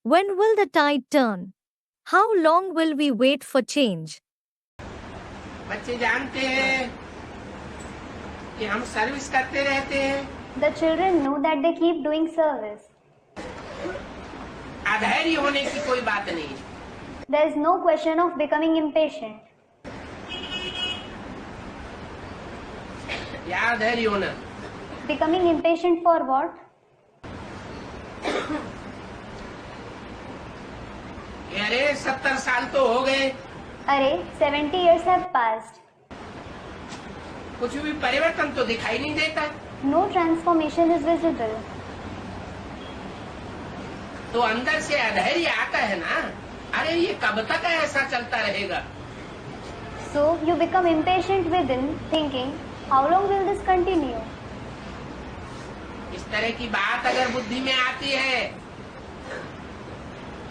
When will the tide turn? How long will we wait for change? बच्चे जानते हैं कि हम सर्विस करते रहते हैं। The children know that they keep doing service. अधैर्य होने की कोई बात नहीं। There is no question of becoming impatient. या अधैर्य होना। Becoming impatient for what? अरे 70 साल तो हो गए, अरे 70 years have passed. कुछ भी परिवर्तन तो दिखाई नहीं देता। No transformation is visible. तो अंदर से अधैर्य आता है ना, अरे ये कब तक ऐसा चलता रहेगा। So you become impatient within, thinking, how long will this continue? इस तरह की बात अगर बुद्धि में आती है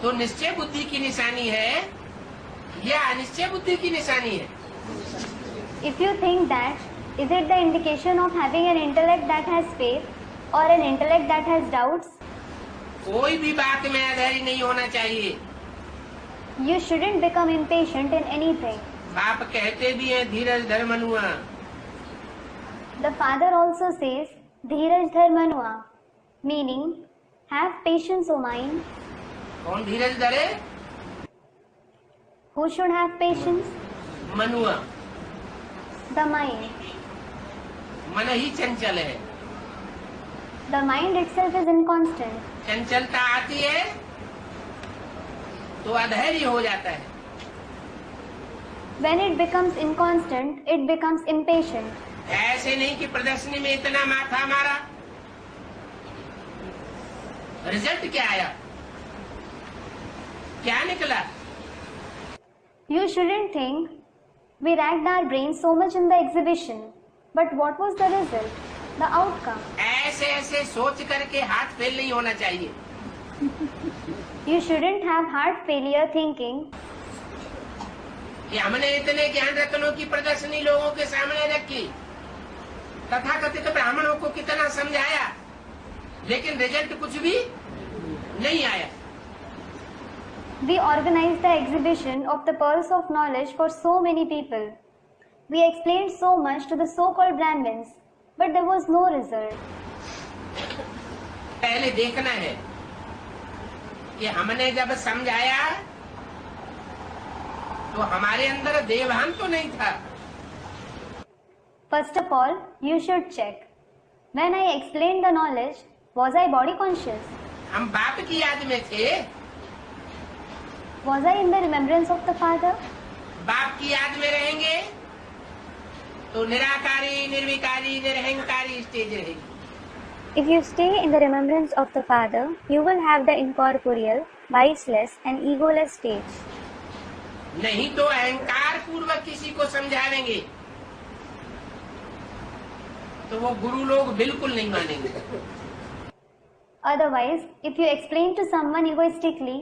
तो निश्चय बुद्धि की निशानी है या अनिश्चय बुद्धि की निशानी है। If you think that, is it the indication of having an intellect that has faith or an intellect that has doubts? कोई भी बात में अधैर्य नहीं होना चाहिए। You shouldn't become impatient in anything. बाप कहते भी हैं धीरज धर मनुआ। The father also says, Dheeraj Dharmanua, meaning, have patience, O mind. कौन धीरज धरे? Who should have patience? Manua. The mind. मन ही चंचल है। The mind itself is inconstant. चंचलता आती है तो अधैर्य हो जाता है। When it becomes inconstant, it becomes impatient. ऐसे नहीं कि प्रदर्शनी में इतना माथा मारा, रिजल्ट क्या आया, क्या निकला? You shouldn't think, we racked our brains so much in the exhibition, but what was the result, the outcome? ऐसे ऐसे सोच करके हाथ फेल नहीं होना चाहिए। You shouldn't have heart failure thinking, कि हमने इतने ज्ञान रत्नों की प्रदर्शनी लोगों के सामने रखी, तथाकथित ब्राह्मणों को कितना समझाया, लेकिन रिजल्ट कुछ भी नहीं आया। we organized the exhibition of the pearls of knowledge for so many people. We explained so much to the so-called Brahmins, but there was no result. पहले देखना है कि हमने जब समझाया तो हमारे अंदर देवभान तो नहीं था। First of all, you should check. When I explained the knowledge, was I body conscious? हम बाप की याद में थे, Was I in the remembrance of the Father? बाप की याद में रहेंगे तो निराकारी, निर्विकारी, निरहंकारी स्टेज रहेगी। If you stay in the remembrance of the Father, you will have the incorporeal, viceless and egoless stage. नहीं तो अहंकार पूर्वक किसी को समझावेंगे तो वो गुरु लोग बिल्कुल नहीं मानेंगे। Otherwise, if you explain to someone egoistically,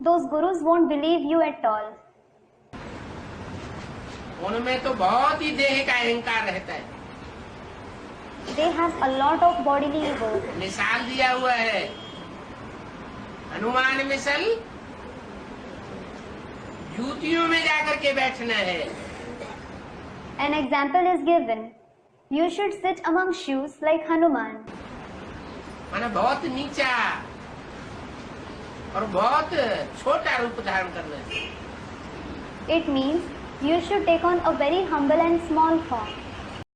those gurus won't believe you at all. उनमें तो बहुत ही देह का अहंकार रहता है। They have a lot of bodily ego. मिसाल दिया हुआ है, हनुमान मिसल जूतियों में जाकर के बैठना है। An example is given. You should sit among shoes like Hanuman. माना बहुत नीचा और बहुत छोटा रूप धारण करना है। It means you should take on a very humble and small form.